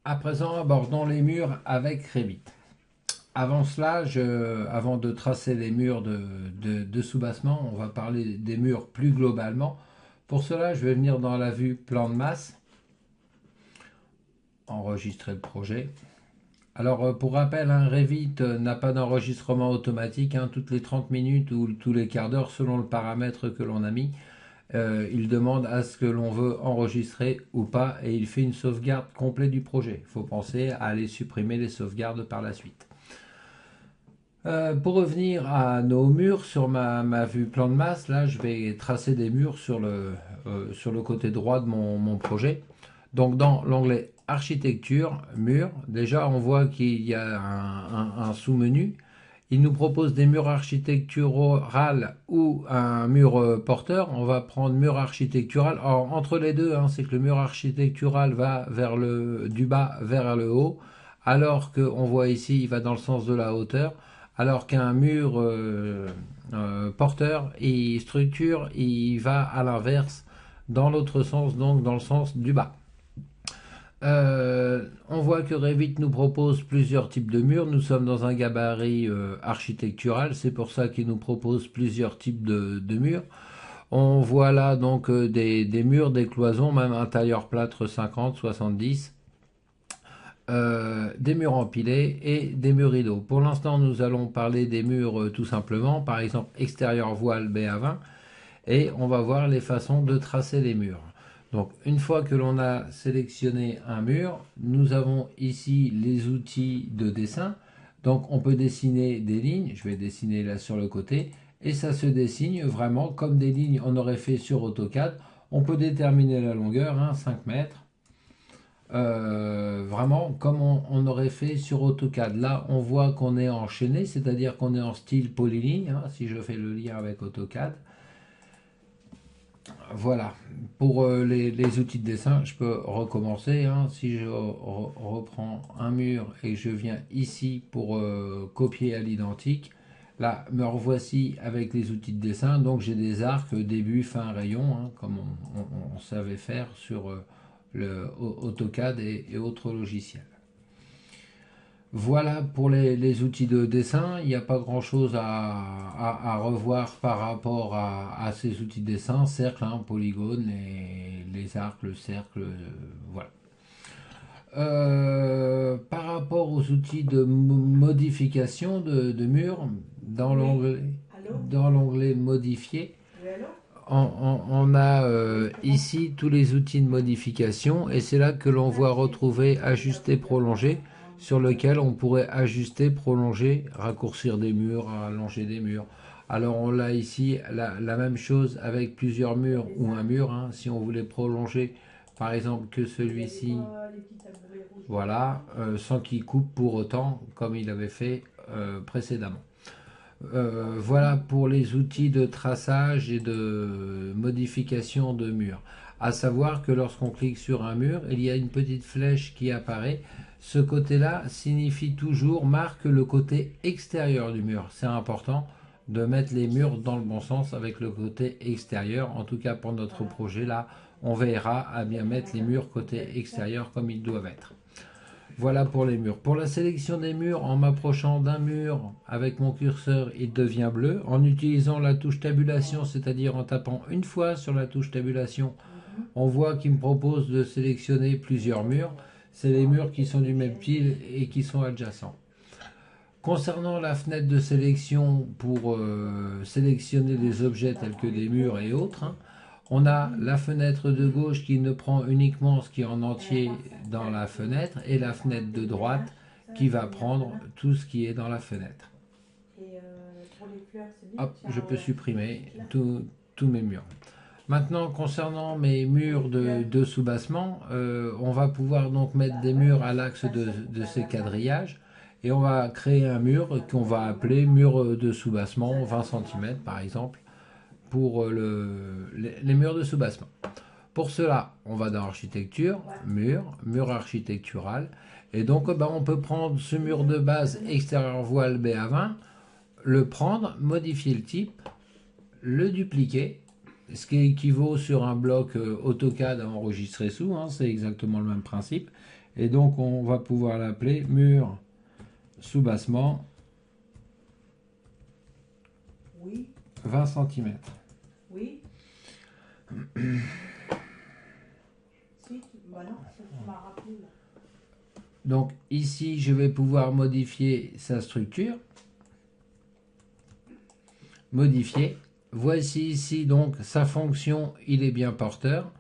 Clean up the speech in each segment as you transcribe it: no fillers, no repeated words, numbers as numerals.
À présent, abordons les murs avec Revit. Avant cela, avant de tracer les murs de soubassement, on va parler des murs plus globalement. Pour cela, je vais venir dans la vue plan de masse, enregistrer le projet. Alors, pour rappel, un Revit n'a pas d'enregistrement automatique, hein, toutes les 30 minutes ou tous les quarts d'heure selon le paramètre que l'on a mis. Il demande à ce que l'on veut enregistrer ou pas et il fait une sauvegarde complète du projet. Il faut penser à aller supprimer les sauvegardes par la suite. Pour revenir à nos murs sur ma vue plan de masse, là je vais tracer des murs sur le côté droit de mon projet. Donc dans l'onglet architecture, mur, déjà on voit qu'il y a un sous-menu. Il nous propose des murs architectural ou un mur porteur. On va prendre mur architectural. Alors entre les deux, hein, c'est que le mur architectural va du bas vers le haut, alors qu'on voit ici, il va dans le sens de la hauteur, alors qu'un mur porteur, il va à l'inverse, dans l'autre sens, donc dans le sens du bas. On voit que Revit nous propose plusieurs types de murs. Nous sommes dans un gabarit architectural, c'est pour ça qu'il nous propose plusieurs types de murs. On voit là donc des murs, des cloisons, même un tailleur plâtre 50, 70, des murs empilés et des murs rideaux. Pour l'instant, nous allons parler des murs tout simplement, par exemple extérieur voile BA20, et on va voir les façons de tracer les murs. Donc une fois que l'on a sélectionné un mur, nous avons ici les outils de dessin. Donc on peut dessiner des lignes, je vais dessiner là sur le côté, et ça se dessine vraiment comme des lignes on aurait fait sur AutoCAD. On peut déterminer la longueur, hein, 5 mètres, vraiment comme on aurait fait sur AutoCAD. Là on voit qu'on est enchaîné, c'est-à-dire qu'on est en style polyligne, hein, si je fais le lien avec AutoCAD. Voilà, pour les outils de dessin, je peux recommencer, hein. Si je reprends un mur et je viens ici pour copier à l'identique, là, me revoici avec les outils de dessin. Donc j'ai des arcs, début, fin, rayon, hein, comme on savait faire sur le AutoCAD et autres logiciels. Voilà pour les outils de dessin. Il n'y a pas grand-chose à revoir par rapport à ces outils de dessin. Cercle, hein, polygone, les arcs, le cercle, voilà. Par rapport aux outils de modification de mur, Oui, allô? dans l'onglet modifier, Oui, allô? on a ici tous les outils de modification et c'est là que l'on voit retrouver ajuster, prolonger, sur lequel on pourrait ajuster, prolonger, raccourcir des murs, allonger des murs. Alors on a ici la même chose avec plusieurs murs ou un mur, hein. Si on voulait prolonger par exemple que celui-ci, voilà, sans qu'il coupe pour autant comme il avait fait précédemment. Voilà pour les outils de traçage et de modification de murs. À savoir que lorsqu'on clique sur un mur, il y a une petite flèche qui apparaît. Ce côté-là signifie toujours, marque le côté extérieur du mur. C'est important de mettre les murs dans le bon sens avec le côté extérieur. En tout cas pour notre projet là, on verra à bien mettre les murs côté extérieur comme ils doivent être. Voilà pour les murs. Pour la sélection des murs, en m'approchant d'un mur avec mon curseur, il devient bleu. En utilisant la touche tabulation, c'est-à-dire en tapant une fois sur la touche tabulation, on voit qu'il me propose de sélectionner plusieurs murs. C'est les murs qui sont du même pile et qui sont adjacents. Concernant la fenêtre de sélection pour sélectionner des objets tels que des murs et autres, hein, on a la fenêtre de gauche qui ne prend uniquement ce qui est en entier dans la fenêtre et la fenêtre de droite qui va prendre tout ce qui est dans la fenêtre. Hop, je peux supprimer tous mes murs. Maintenant, concernant mes murs de soubassement, on va pouvoir donc mettre des murs à l'axe de ces quadrillages et on va créer un mur qu'on va appeler mur de soubassement 20 cm par exemple pour les murs de soubassement. Pour cela, on va dans architecture, mur architectural et donc on peut prendre ce mur de base extérieur voile BA20, le prendre, modifier le type, le dupliquer ce qui équivaut sur un bloc AutoCAD à enregistrer sous, hein, c'est exactement le même principe. Et donc on va pouvoir l'appeler mur soubassement Oui, 20 cm. oui. Si, bah non, ça tu m'as rappelé là. Donc ici, je vais pouvoir modifier sa structure. Modifier. Voici ici donc sa fonction, il est bien porteur.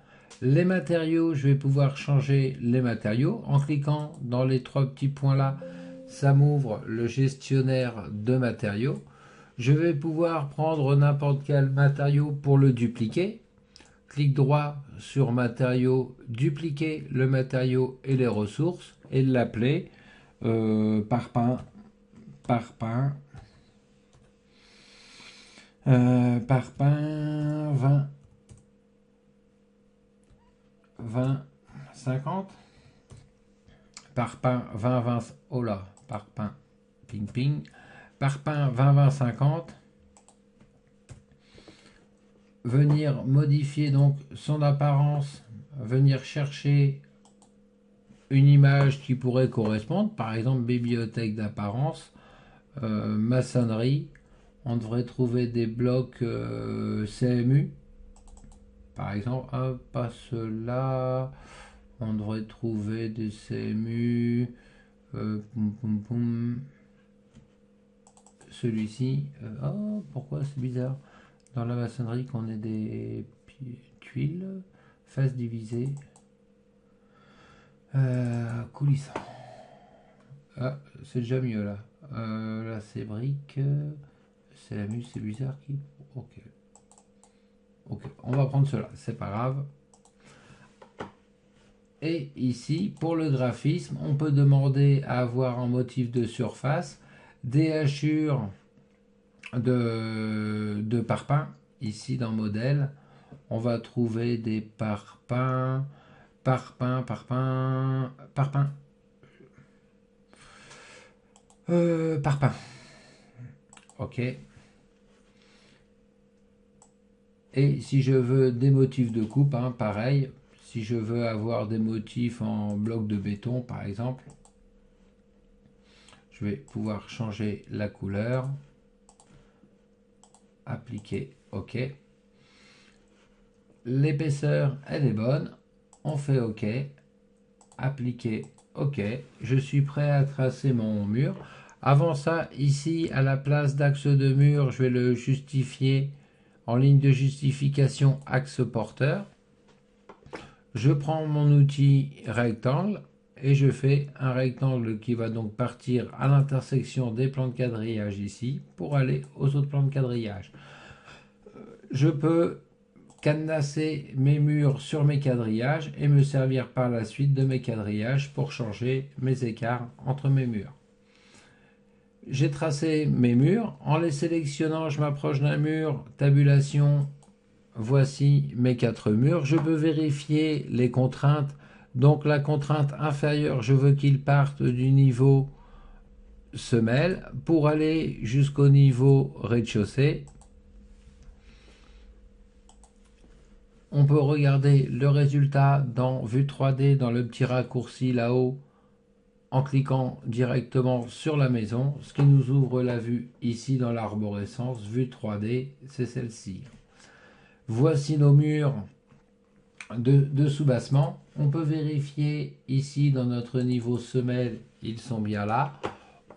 Les matériaux, je vais pouvoir changer les matériaux. En cliquant dans les trois petits points là, ça m'ouvre le gestionnaire de matériaux. Je vais pouvoir prendre n'importe quel matériau pour le dupliquer. Clic droit sur matériaux, dupliquer le matériau et les ressources et l'appeler parpaing 20 50 parpaing 20 oh là, parpaing ping parpaing 20 50. Venir modifier donc son apparence, venir chercher une image qui pourrait correspondre, par exemple bibliothèque d'apparence, maçonnerie, on devrait trouver des blocs CMU, par exemple, pas ceux-là, on devrait trouver des CMU, celui-ci, oh pourquoi c'est bizarre, dans la maçonnerie qu'on ait des tuiles, face divisée, coulissant. Ah, c'est déjà mieux là. Là c'est briques, c'est la muse, c'est bizarre qui. Ok. Ok, on va prendre cela, c'est pas grave. Et ici, pour le graphisme, on peut demander à avoir un motif de surface, des hachures de parpaing. Ici dans modèle, on va trouver des parpaings, parpaing. Ok. Et si je veux des motifs de coupe, hein, pareil, si je veux avoir des motifs en bloc de béton par exemple, je vais pouvoir changer la couleur, appliquer OK. L'épaisseur elle est bonne, on fait OK, appliquer OK. Je suis prêt à tracer mon mur. Avant ça, ici à la place d'axe de mur, je vais le justifier en ligne de justification axe porteur. Je prends mon outil rectangle et je fais un rectangle qui va donc partir à l'intersection des plans de quadrillage ici pour aller aux autres plans de quadrillage. Je peux cadenasser mes murs sur mes quadrillages et me servir par la suite de mes quadrillages pour changer mes écarts entre mes murs. J'ai tracé mes murs. En les sélectionnant, je m'approche d'un mur, tabulation. Voici mes 4 murs. Je peux vérifier les contraintes. Donc la contrainte inférieure, je veux qu'il parte du niveau semelle pour aller jusqu'au niveau rez-de-chaussée. On peut regarder le résultat dans vue 3D, dans le petit raccourci là-haut, en cliquant directement sur la maison, ce qui nous ouvre la vue ici dans l'arborescence, vue 3D, c'est celle-ci. Voici nos murs de soubassement. On peut vérifier ici dans notre niveau semelle, ils sont bien là.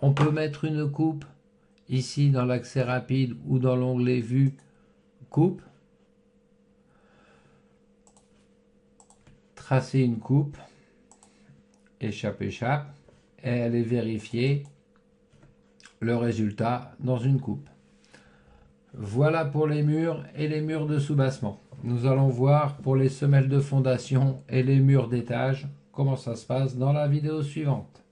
On peut mettre une coupe ici dans l'accès rapide ou dans l'onglet vue, coupe. Tracer une coupe, échappe, et elle est vérifiée, le résultat dans une coupe. Voilà pour les murs et les murs de soubassement. Nous allons voir pour les semelles de fondation et les murs d'étage comment ça se passe dans la vidéo suivante.